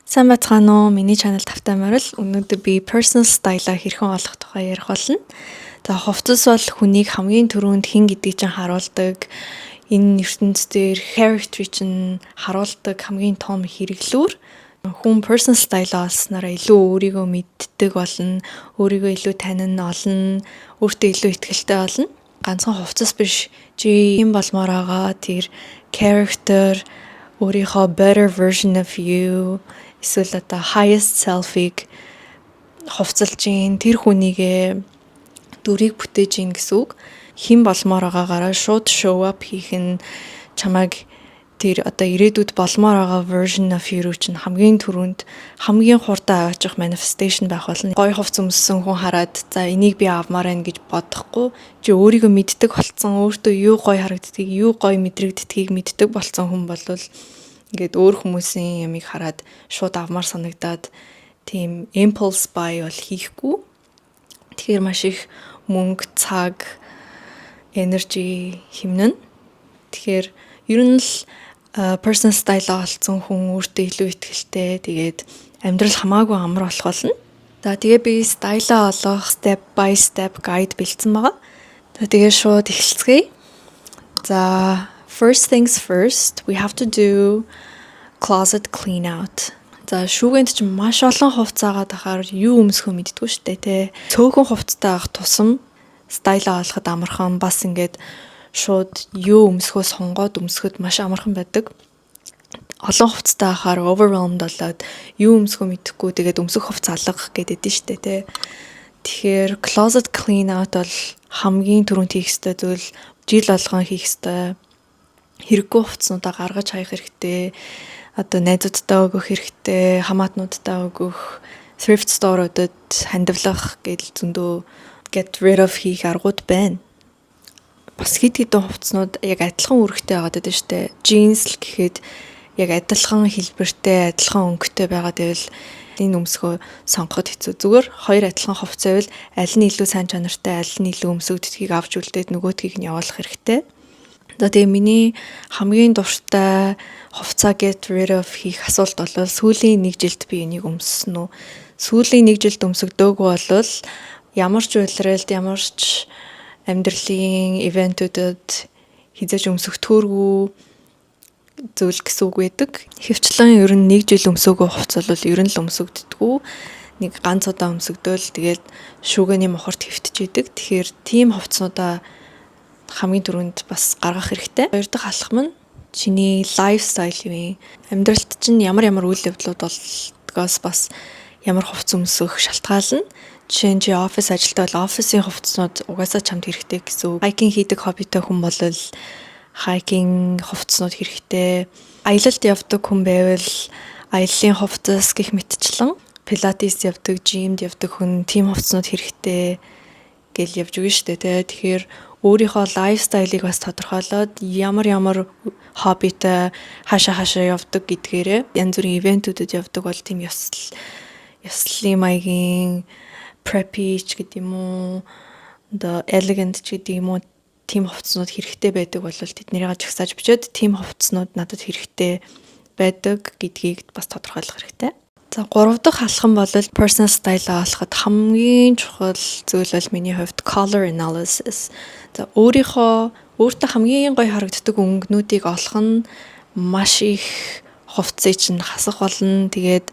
Сайн бацгаана уу? Миний channel тавтай морил. Өнөөдөр би personal style-а хэрхэн олох тухай ярих болно. За хувцас бол хүнийг хамгийн түрүүнд хэн гэдгийг чинь харуулдаг. Энэ ертөнцийн дээр character чинь харуулдаг хамгийн том хэрэглүүр. Хүн personal style-а олсноор илүү өөрийгөө мэддэг болно. Өөрийгөө илүү танина олно. Өөртөө илүү ихтэй болно. Ганцхан хувцас биш. Чи юм болмоор байгаа. Тэр character өөрийнхөө better version of you эсвэл одоо highest self-ийг хувцалж гин тэр хүнийгээ дүрийг бүтээж гин гэсэн үг. Хэн болмоор байгаагаараа шууд show up хийх нь чамайг тэр одоо ирээдүйд болмоор байгаа version of you чинь хамгийн түрүүнд хамгийн хурдан аваачих manifestation байх болно. Гой хувц өмссөн хүн хараад за энийг би авмаар байна гэж бодохгүй. Чи өөрийгөө мэддэг болцсон, өөртөө юу гой харагддгийг, юу гой мэдрэгддгийг мэддэг болцсон хүн болвол ингээд өөр хүмүүсийн ямыг хараад шууд авмаар санагдаад тийм impulse buy бол хийхгүй. Тэгэхээр маш их мөнгө, цаг, energy хэмнэн. Тэгэхээр ер нь л personal style олцсон хүн өөртөө илүү ихтэй. Тэгээд амьдрал хамаагүй амар болох болно. За тэгээ би style олох step by step guide бэлдсэн байгаа. За тэгээ шууд эхэлцгээе. За first things first, we have to do closet clean out. За шүүгэнд ч маш олон хувцас агаад ахаар юу өмсөхөө мэддэггүй штэ тий. Цөөхөн хувцастай авах тусам стайл олоход амархан бас ингээд шууд юу өмсөхөө сонгоод өмсөхөд маш амархан байдаг. Олон хувцастай ахаар overwhelmed болоод юу өмсөхөө мэдэхгүй тэгээд өмсөх хувцас алга гэдэг штэ тий. Тэгэхээр closet clean out бол хамгийн түрүүнд хийх ёстой зүйл, жил болгон хийх ёстой. Хэрэггүй хувцснуудаа гаргаж хаях хэрэгтэй. Одоо найзуудтай өгөх хэрэгтэй, хамаатнуудтай өгөх, thrift store-удад хандивлах гэдэл зөндөө get rid of хийх аргууд байна. Бас хэд хэдэн хувцснууд яг адилхан үүрэгтэй байгаад байдаг шүү дээ. Jeans л гэхэд яг адилхан хэлбэртэй, адилхан өнгөтэй байгаад байвал энэ өмсгөө сонгоход хэцүү. Зүгээр хоёр адилхан хувцас байвал аль нь илүү сайн чанартай, аль нь илүү өмсөгддгийг авч үлдээд нөгөөдгийг нь явуулах хэрэгтэй. За тэгээ миний хамгийн дуртай хувцас get rid of хийх асуулт бол сүүлийн 1 жилд би энийг өмссөн үү? Сүүлийн 1 жилд өмсөгдөөгүй бол ямар ч үйлрэлд, ямар ч амьдралын ивентүүдэд хизээж өмсөгдөхөөргүй зүйл гэсэн үг байдаг. Хэвчлэн ер нь 1 жил өмсөөгүй хувцас бол ер нь л өмсөгддөггүй. Нэг ганц удаа өмсөгдөөл тэгээд шүүгээний мохорт хэвтэж идэг. Тэгэхээр тийм хувцснуудаа хамгийн түрүүнд бас гаргах хэрэгтэй. Хоёр дахь алхам нь чиний лайфстайл юм. Амьдралд чинь ямар үйл явдлууд болдгоос бас ямар хувцас өмсөх шалтгаална. Жишээ нь чи офис ажилтаа бол офисын хувцснууд угаасаа чамд хэрэгтэй гэсэн. Хайкинг хийдэг хоббитой хүн бол хайкинг хувцснууд хэрэгтэй. Аялалд явдаг хүн байвал аяллаа хувцас гэх мэтчлэн пилатес явдаг, жимд явдаг хүн тийм хувцснууд хэрэгтэй гэл явж өгнө шүү дээ. Тэгэхээр өөрийнхөө лайфстайлыг бас тодорхойлоод ямар хоббитой хаашаа явдаг гэдгээрээ янз бүрийн ивентүүдэд явдаг бол тийм ёслолын маягийн preppy ч гэдэг юм уу, the elegant ч гэдэг юм уу, тийм хувцснууд хэрэгтэй байдаг бол тэднийгээ жагсааж бичээд тийм хувцснууд надад хэрэгтэй байдаг гэдгийг бас тодорхойлох хэрэгтэй. За 3 дахь алхам бол personal style олоход хамгийн чухал зүйл бол миний хувьд color analysis. За өөртөө хамгийн гоё харагддаг өнгөнүүдийг олох нь маш их хувцсыг чинь хасах болно. Тэгээд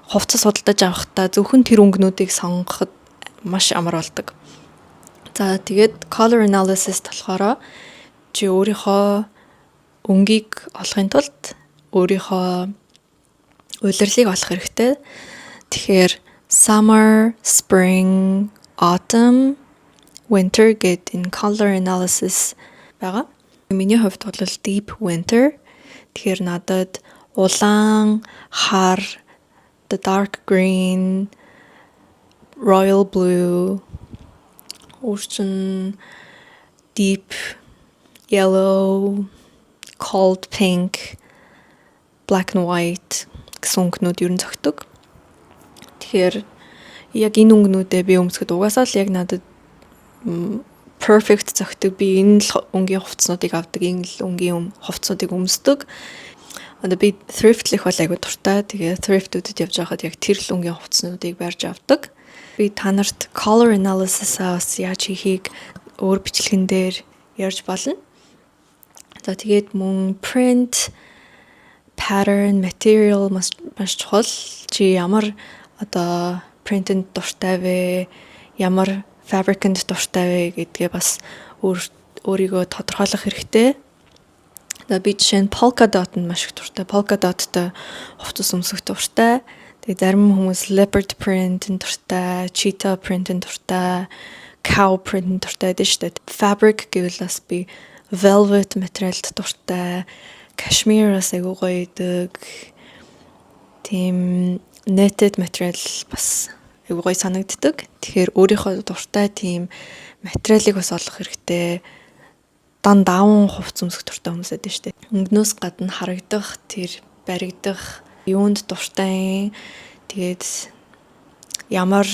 хувцас судалдаж авахдаа зөвхөн тэр өнгөнүүдийг сонгоход маш амар болдог. За тэгээд color analysis болохоор чи өөрийнхөө өнгийг олохын тулд өөрийнхөө улирлыг олох хэрэгтэй. Тэгэхээр summer, spring, autumn, winter гэд энэ color analysis байгаа. Миний хувьд бол deep winter. Тэгэхээр надад улаан, хар, the dark green, royal blue, urchin, deep yellow, cold pink, black and white гэсэн өнгөнүүд ер нь зөгтөг. Тэгэхээр яг энэ өнгөнүүдээ би өмсөхөд угаасаа л яг надад perfect зөгтөг. Би энэ л өнгийн хувцснуудыг авдаг, энэ л өнгийн хувцснуудыг өмсдөг. Одоо би thriftlэх бол айгүй дуртай. Тэгээ thrift-үдэд явж байхад яг тэр л өнгийн хувцснуудыг барьж авдаг. Би та нарт color analysis-аа бас яаж хийхийг өөр бичлэгэн дээр ярьж болно. За тэгээд мөн print, pattern, material маш чухал. Чи ямар одоо print-энд дуртай вэ? Ямар fabric-энд дуртай вэ гэдгээ бас өөрийгөө тодорхойлох хэрэгтэй. Би жишээ нь polka dot нь маш их дуртай. Polka dotтой хувцас өмсөх дуртай. Тэгээ зарим хүмүүс leopard print-ын дуртай, cheetah print-ын дуртай, cow print-ын дуртай дээ шүү дээ. Fabric гэвэл бас би velvet материалд дуртай, cashmere-аас айгүй гоё идэг. Тийм netted материал бас айгүй гоё санагддаг. Тэгэхээр өөрийнхөө дуртай тийм материалыг бас олох хэрэгтэй. Даван хувц өмсөх дуртай хүмүүс байдаг шүү дээ. Өнгнөөс гадна харагдах, тэр баригдах, юунд дуртай. Тэгээд ямар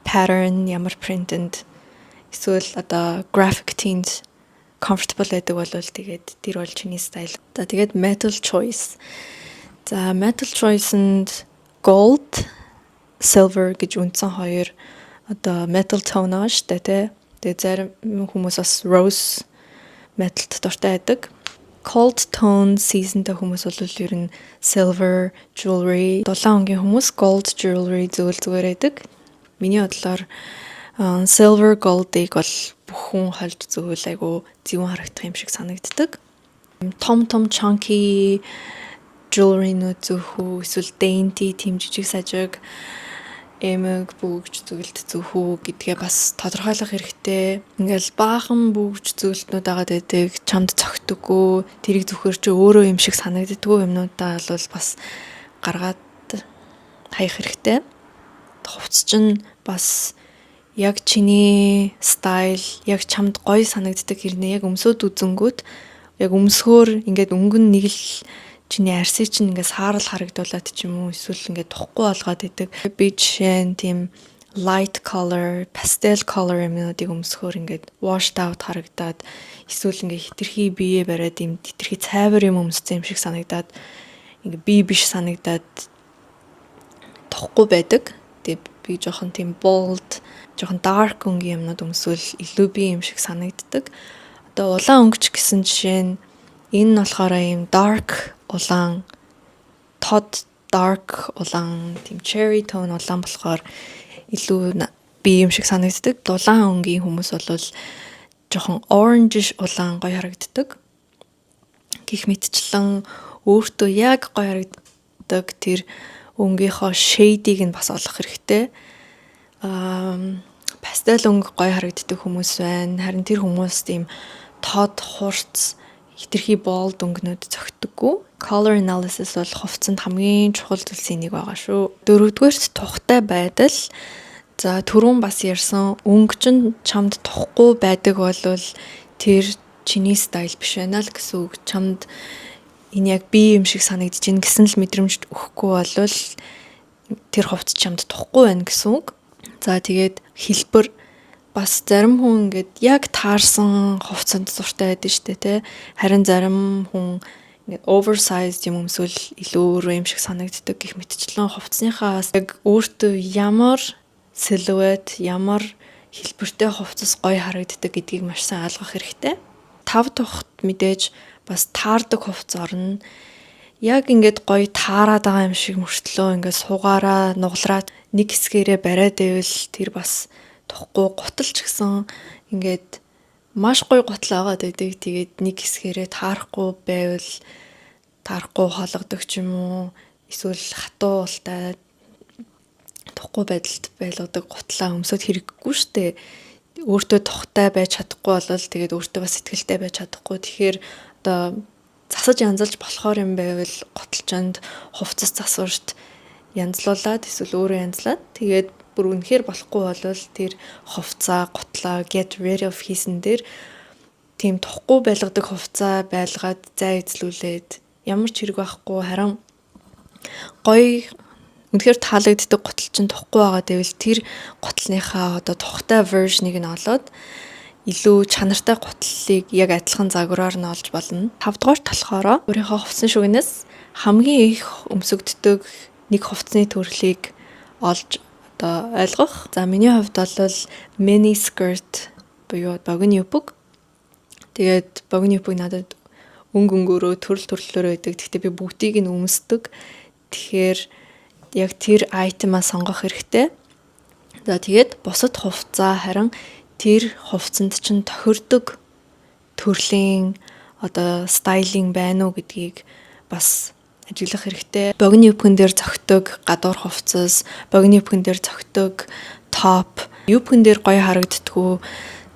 pattern, ямар print-энд эсвэл одоо graphic teens comfortable байдаг бол тэгээд тэр бол чиний style. За тэгээд metal choice. За metal choice-энд gold, silver гэж үндсэн хоёр одоо metal tone аа шүү дээ, тэ. Тэгээд зарим хүмүүс бас rose metal дуртай байдаг. Cold tone season-тай хүмүүс бол ер нь silver jewelry, дулаан өнгийн хүмүүс gold jewelry зүгээр байдаг. Миний бодлоор silver gold-ыг бол бүх хүн хольж зөөвөл айгу зөвөн харагдах юм шиг санагддаг. Том chunky jewelry-нүүд зөөхүү, эсвэл dainty тийм жижиг сажиг эмэг бүгж зөвлөлт зөөхүү гэдгээ бас тодорхойлох хэрэгтэй. Ингээл баахан бүгж зөвлөлтнүүд агаад байдаг, чамд цогтөггүй, тэрийг зөвхөр чи өөрөө юм шиг санагддаггүй юмнуудаа бол бас гаргаад хаях хэрэгтэй. Хувцс чинь бас яг чиний стайл, яг чамд гоё санагддаг хэрнээ яг өмсөд үзэнгүүт яг өмсгөөр ингээд өнгөн нэг л чиний арсыг чинь ингээд саарал харагдуулаад ч юм уу эсвэл ингээд тухгүй болгоод идэг. Би жишээ нь тийм light color, pastel color юмнуудыг өмсгөөр ингээд washed out харагдаад эсвэл ингээд хитрхи биеэ бариад юм хитрхи цайвар юм өмссөн юм шиг санагдаад ингээд бие биш санагдаад тухгүй байдаг. Тэгээд би жоохон тийм bold, жоохон dark өнгийн юмнууд өмсвөл илүү бие юм шиг санагддаг. Одоо улаан өнгөч гэсэн жишээ нь энэ нь болохоор ийм dark улаан, tod dark улаан, тийм cherry tone улаан болохоор илүү бие юм шиг санагддаг. Дулаан өнгийн хүмүүс бол жоохон orange улаан гоё харагддаг. Гэх мэтчлэн өөртөө яг гоё харагддаг тэр өнгийнхөө shade-ийг нь бас олох хэрэгтэй. Пастел өнгө гоё харагддаг хүмүүс байна. Харин тэр хүмүүс тийм тод хурц хитрхи bold өнгөнүүд зөгтдөггүй. Color analysis бол хувцсанд хамгийн чухал зүйлсийн нэг байгаа шүү. Дөрөвдүгээрт тухтай байдал. За түрүүн бас ярьсан өнгө чинь чамд тухгүй байдаг бол тэр чиний стайл биш байна л гэсэн үг. Чамд энэ яг би юм шиг санагдаж ин гэсэн л мэдрэмж өгөхгүй бол тэр хувцс чамд тухгүй байна гэсэн үг. За тэгээд хэлбэр бас зарим хүн ингээд яг таарсан хувцсанд дуртай байдаг шүү дээ, тэ. Харин зарим хүн ингээд oversized юм өмсвөл илүү өөр юм шиг санагддаг гэх мэтчлэн хувцсныхаа яг өөртөө ямар силуэт, ямар хэлбэртэй хувцас гоё харагддаг гэдгийг маш сайн ойлгох хэрэгтэй. 5 дахьт мэдээж бас таардаг хувцас орно. Яг ингээд гоё таарад байгаа юм шиг мөртлөө ингээд суугаараа нуглараад нэг хэсгээрээ бариад байвал тэр бас тухгүй гутал ч гэсэн ингээд маш гоё гутал агаад байдаг. Тэгээд нэг хэсгээрээ таарахгүй байвал таарахгүй хоолгодог ч юм уу эсвэл хатуу ултай тухгүй байдалд байлгадаг гутлаа өмсөд хэрэггүй штэ. Өөртөө тухтай байж чадахгүй бол тэгээд өөртөө бас сэтгэлтэй байж чадахгүй. Тэгэхээр одоо засаж янзалж болохоор юм байвал гуталчанд хувцас засварт янзлуулаад эсвэл өөрөө янзлаад тэгээд бүр үнэхээр болохгүй бол тэр хувцаа гутлаа get rid of хийсэн дээр тийм тухгүй байлгадаг хувцаа байлгаад зай эзлүүлээд ямар ч хэрэг байхгүй харин гоё үнэхээр таалагддаг гутал чинь тухгүй байгаа гэвэл тэр гутлынхаа одоо тухтай вершнийг нь олоод илүү чанартай гутлыг яг адилхан загвараар нь олж болно. 5 дугаар талхаараа өөрийнхөө хувцсан шүгнээс хамгийн их өмсөгддөг нэг хувцсны төрлийг олж одоо ойлгох. За миний хувьд бол mini skirt буюу богино юбг. Тэгээд богино юбг надад өнгөөрөө төрлөөр байдаг. Гэхдээ би бүгдийг нь өмсдөг. Тэгэхээр яг тэр айтемаа сонгох хэрэгтэй. За тэгээд бусад хувцас харин тэр хувцсанд чинь тохирдог төрлийн одоо стайлинг байна уу гэдгийг бас ажиглах хэрэгтэй. Богино юбгэн дээр зөгтөг гадуур хувцас, богино юбгэн дээр зөгтөг топ, юбгэн дээр гоё харагддаггүй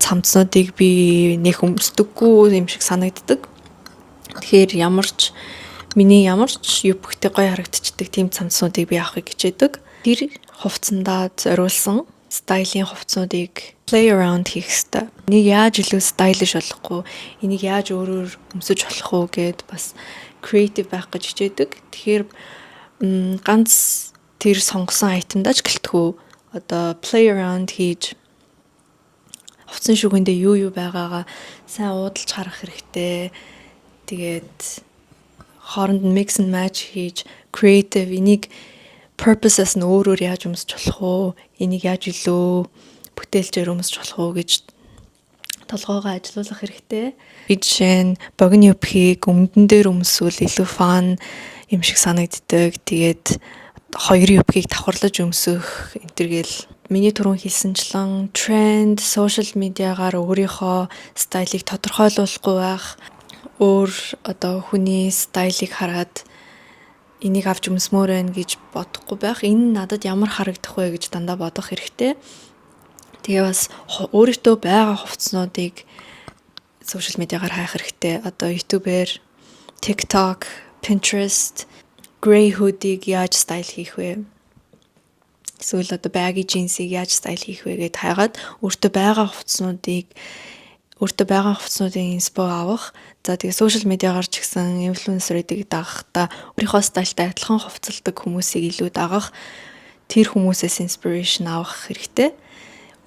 цамцнуудыг би нэх өмсдөггүй юм шиг санагддаг. Тэгэхээр миний ямарч юбгтэй гоё харагдчихдаг тийм цамцнуудыг би авахыг хичээдэг. Тэр хувцсандаа зориулсан стайлын хувцсуудыг play around хийх хэрэгтэй. Энийг яаж илүү стайлиш болохгүй, энийг яаж өөрөөр өмсөж болох уу гэд бас creative байх гэж хичээдэг. Тэгэхээр ганц тэр сонгосон айтемдаач гэлтгүү одоо play around хийж хувцсан шүгэндээ юу байгаагаа сайн уудалж харах хэрэгтэй. Тэгээд хооронд нь mix and match хийж creative энийг purpose-аас нь өөрөөр яаж өмсөж болох уу? Энийг яаж илүү бүтээлчээр өмсөж болох уу гэж толгоогоо ажилуулах хэрэгтэй. Би жишээ нь богино юбхийг өмдөн дээр өмсвөл илүү фан юм шиг санагддаг. Тэгээд хоёр юбхийг давхарлаж өмсөх энтергээл миний түрүүн хэлсэнчлэн тренд, сошиал медиагаар өөрийнхөө стайлыг тодорхойлуулахгүй байх. Өөр одоо хүний стайлыг хараад энийг авч өмсмөр байна гэж бодохгүй байх. Энэ надад ямар харагдах вэ гэж дандаа бодох хэрэгтэй. Тэгээ бас өөртөө байгаа хувцснуудыг сошиал медиагаар хайх хэрэгтэй. Одоо YouTube-ээр TikTok, Pinterest, Grey hoodie-г яаж стайл хийх вэ? Эсвэл одоо baggy jeans-ийг яаж стайл хийх вэ гэдээ хайгаад өөртөө байгаа хувцснуудын инспо авах. За тэгээ сошиал медиагаар ч гэсэн инфлюенсеруудыг дагахтаа өөрийнхөө стайлтай адилхан хувцалдаг хүмүүсийг илүү дагах. Тэр хүмүүсээс инспирэшн авах хэрэгтэй.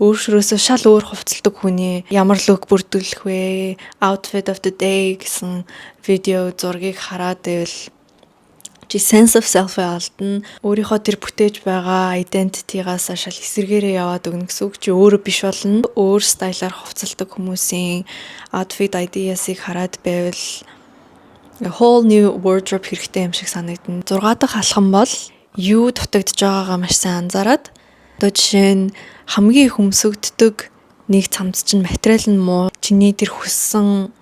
Өөрөөсөө шал өөр хувцалдаг хүний ямар лук бүрдүүлэх вэ? Outfit of the day гэсэн видео зургийг хараад байвал чи sense of self алдна. Өөрийнхөө тэр бүтээж байгаа identity-гаас шал эсэргээрээ яваад өгнө гэсэн үг. Чи өөрөө биш болно. Өөр стайлаар хувцалдаг хүмүүсийн outfit ideas-ыг хараад байвал a whole new wardrobe хэрэгтэй юм шиг санагдана. 6 дахь алхам бол юу дутагдж байгаагаа маш сайн анзаараад одоо жишээ нь хамгийн их өмсөгддөг нэг цамц чинь материал нь муу, чиний тэр хүссэн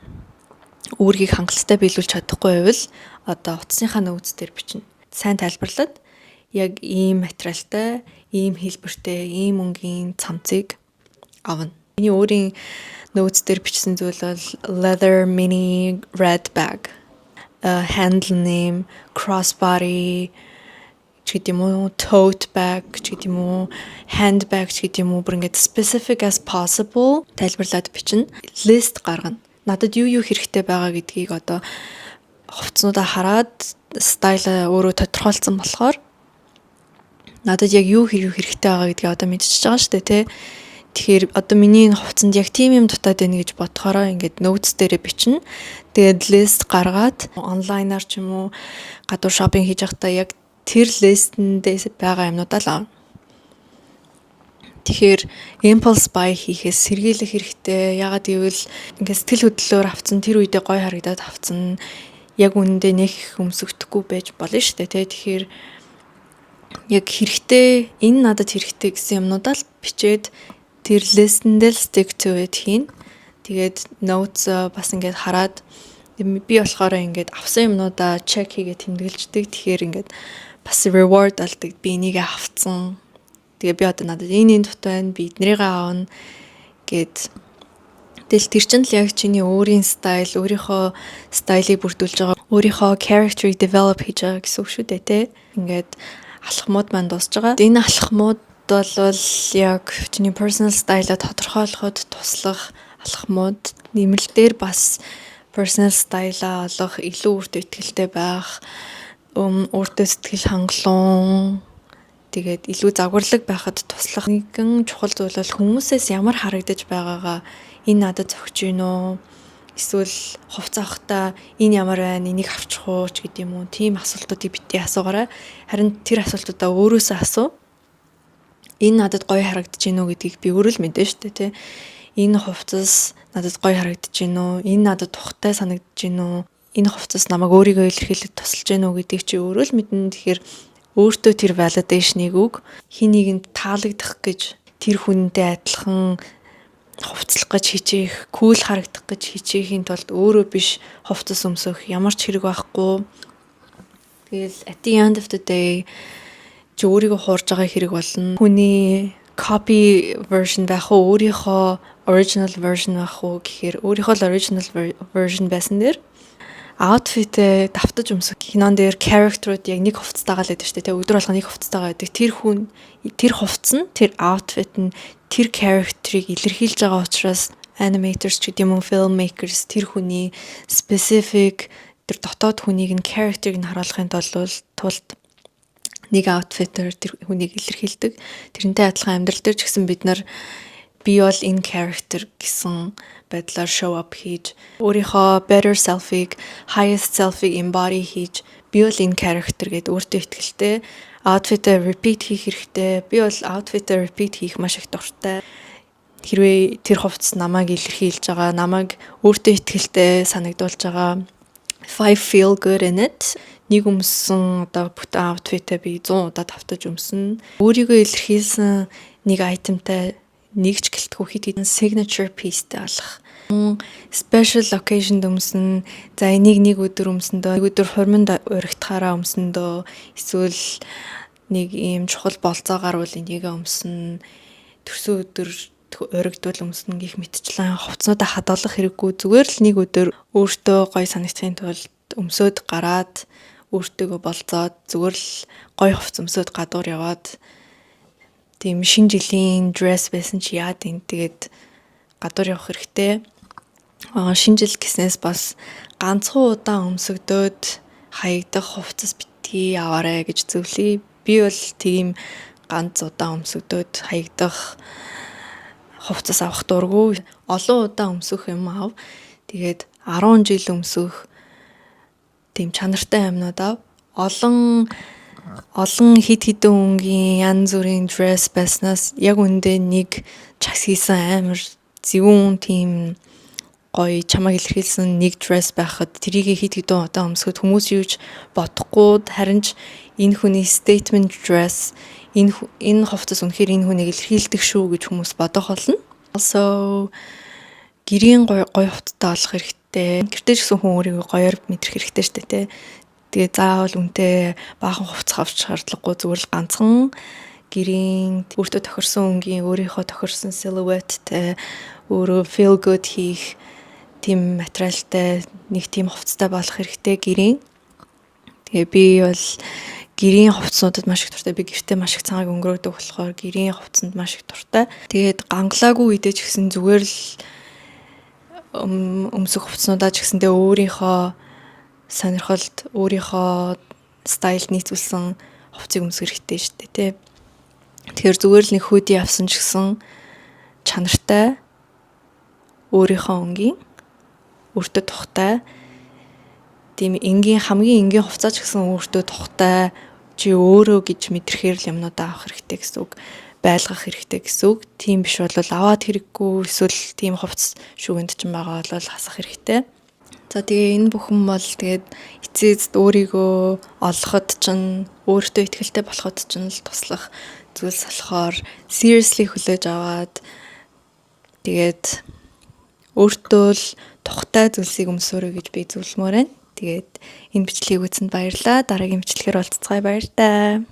үүргийг хангалттай биелүүлж чадахгүй байвал одоо утасныхаа нөөц дээр бичнэ. Сайн тайлбарлаад яг ийм материалтай, ийм хэлбэртэй, ийм өнгийн цамцыг авна. Миний өөрийн нөөц дээр бичсэн зүйл бол leather mini red bag, handle name, crossbody ч гэдэг юм уу, tote bag ч гэдэг юм уу, handbag ч гэдэг юм уу, бүр ингээд specific as possible тайлбарлаад бичнэ. Лист гаргана. Надад юу хэрэгтэй байгаа гэдгийг одоо хувцснуудаа хараад стайл өөрөө тодорхойлсон болохоор надад яг юу хэрэгтэй байгаа гэдгийг одоо мэдчихэж байгаа шүү дээ, тий. Тэгэхээр одоо миний энэ хувцсанд яг тийм юм дутаад байна гэж бодохороо ингээд notes дээрээ бичнэ. Тэгээд list гаргаад онлайнаар ч юм уу гадуур шопинг хийж байхдаа яг тэр листэндээс байгаа юмнуудаа л авна. Тэгэхээр impulse buy хийхээс сэргийлэх хэрэгтэй. Ягаад гэвэл ингээд сэтгэл хөдлөлөөр авцсан тэр үедээ гоё харагдаад авцсан. Яг үнэндээ нэг өмсөгдөхгүй байж болно шүү дээ, тий. Тэгэхээр яг хэрэгтэй, энэ надад хэрэгтэй гэсэн юмнуудаа л бичээд тэр листэндээ л stick to it хийн. Тэгээд notes бас ингээд хараад би болохоор ингээд авсан юмнуудаа check хийгээ тэмдэглэждэг. Тэгэхээр ингээд бас reward алдаг. Би энийг авцсан. Тэгээ би одоо надад энэ дутаа байна. Би эднэрийг аавна гэд. Тэгэл тэр чинь л яг чиний өөрийн стайл, өөрийнхөө стайлыг бүрдүүлж байгаа, өөрийнхөө character-ыг develop хийж байгаа гэсэн үг шүү дээ, тий. Ингээд алхмууд маань дуусж байгаа. Энэ алхмууд бол яг чиний personal style-а тодорхойлоход туслах алхмууд. Нэмэлтээр бас personal style-а олох, илүү өөртөө ихтэй байх, өөртөө сэтгэл хангалуун, тэгээд илүү загварлаг байхад туслах нэгэн чухал зүйл бол хүмүүсээс ямар харагдаж байгаагаа энэ надад зөгч гин үү? эсвэл хувц авахдаа энэ ямар байна, энийг авчих уу ч гэдэм юм уу. Тийм асуултуудыг битгий асуугаарай. Харин тэр асуултуудаа өөрөөсөө асуу. Энэ надад гоё харагдаж байна уу гэдгийг би өөрөө л мэдэн штэ тий. Энэ хувцас надад гоё харагдаж байна уу? Энэ надад тухтай санагдаж байна уу? Энэ хувцас намайг өөрийгөө илэрхийлэх тусалж байна уу гэдгийг чи өөрөө л мэднэ. Тэгэхээр өөртөө тэр validation-ыг өг. Хин нэгэнд таалагдах гэж тэр хүнтэй адилхан хувцлах гэж хичээх, кул харагдах гэж хичээхийн тулд өөрөө биш хувцас өмсөх ямар ч хэрэг байхгүй. Тэгэл at the end of the day чи өөрийгөө хуурж байгаа хэрэг болно. Хүний copy version байх уу, өөрийнхөө original version байх уу гэхээр өөрийнхөө л original version байсан дээр outfit давтаж өмсөх. Кинон дээр character-ууд яг нэг хувцастайгаа л байдаг шүү дээ. Өдөр болго нэг хувцастайгаа байдаг. Тэр хүн, тэр хувцас нь, тэр outfit нь тэр character-ыг илэрхийлж байгаа учраас animators ч гэдэм үү, filmmakers тэр хүний specific тэр дотоод хүнийг нь character-ыг нь харуулахын тулд нэг outfit-ээр тэр хүнийг илэрхийлдэг. Тэрнтэй адилхан амьдрал дээр ч гэсэн бид нар би бол энэ character гэсэн байдлаар show up хийж өөрийнхөө better self-ыг, highest self-ыг embody хийж би бол энэ character гэдээ өөртөө итгэлтэй outfit-ээр repeat хийх хэрэгтэй. Би бол outfit-ээр repeat хийх маш их дуртай. Хэрвээ тэр хувцас намайг илэрхийлж байгаа, намайг өөртөө итгэлтэй санагдуулж байгаа, if I feel good in it, нэг өмссөн одоо бүтэн outfit-ээ би 100 удаа давтаж өмснө. Өөрийгөө илэрхийлсэн нэг айтемтай нэг ч гэлтгүй хит хитэн signature piece-тэй болох. Special occasion өмснө. За энийг нэг өдөр өмсөндөө, нэг өдөр хурманд уригдахаараа өмсөндөө, эсвэл нэг ийм чухал болцоогаар бол энийг өмснө. Төрсөн өдөр уригдвал өмснө гэх мэтчлэн хувцснуудаа хадгалах хэрэггүй. Зүгээр л нэг өдөр өөртөө гоё санагдахын тулд өмсөд гараад өөртөөгөө болцоод зүгээр л гоё хувцс өмсөд гадуур яваад тийм шинэ жилийн dress байсан чи яад энэ тэгээд гадуур явах хэрэгтэй. Шинэ жил гэснээс бас ганцхан удаа өмсөгдөөд хаягдах хувцас битгий аваарэ гэж зөвлөе. Би бол тийм ганц удаа өмсөгдөөд хаягдах хувцас авах дурггүй. Олон удаа өмсөх юм аав. Тэгээд 10 жил өмсөх тийм чанартай юмнууд аав. Олон хид хідэн өнгийн янз бүрийн dress байснаас яг үндэ нэг чагс хийсэн амар зөвүүн тийм гоё чамайг илэрхийлсэн нэг dress байхад тэрийг хид хідэн удаа өмсөхөд хүмүүс юуж бодохгүй, харин ч энэ хүний statement dress, энэ хувцас үнэхээр энэ хүнийг илэрхийлдэг шүү гэж хүмүүс бодох болно. Also гэрийн гоё хувцастай болох хэрэгтэй. Гэртээ ч гэсэн хүн өөрийгөө гоёор мэдрэх хэрэгтэй шүү дээ. Тэгээ заавал үнтэй баахан хувцас авч шаардлагагүй, зүгээр л ганцхан гэрийн өөртөө тохирсон өнгийн өөрийнхөө тохирсон silhouetteтэй өөрөө feel good хийх тийм материалтай нэг тийм хувцастай болох хэрэгтэй гэрийн. Тэгээ би бол гэрийн хувцснуудад маш их дуртай. Би гэртээ маш их цагааг өнгөрөөдөг болохоор гэрийн хувцсанд маш их дуртай. Тэгээд ганглаагүй үедээ ч гэсэн зүгээр л өмсөх хувцснуудаа ч гэсэндээ өөрийнхөө сонирхолд, өөрийнхөө стайлд нийцүүлсэн хувцсыг өмсөх хэрэгтэй шүү дээ, тий. Тэгэхээр зүгээр л нэг hoodie авсан ч гэсэн чанартай, өөрийнхөө өнгийн, өөртөө тухтай, тийм хамгийн энгийн хувцас ч гэсэн өөртөө тухтай, чи өөрөө гэж мэдрэхээр л юмнуудаа авах хэрэгтэй гэсэн үг, байлгах хэрэгтэй гэсэн үг. Тийм биш бол аваад хэрэггүй, эсвэл тийм хувцас шүүгэнд ч байгаа бол хасах хэрэгтэй. За тэгээ энэ бүхэн бол тэгээд эцээст өөрийгөө олоход чинь, өөртөө ихтэй болоход чинь л туслах зүйлс болохоор seriously хүлээж аваад тэгээд өөртөө л тухтай зүйлсийг өмсөөрэй гэж би зөвлөмөр байна. Тэгээд энэ бичлэгийг үзсэнд баярлалаа. Дараагийн бичлэгээр уулзцгаая, баяр таа.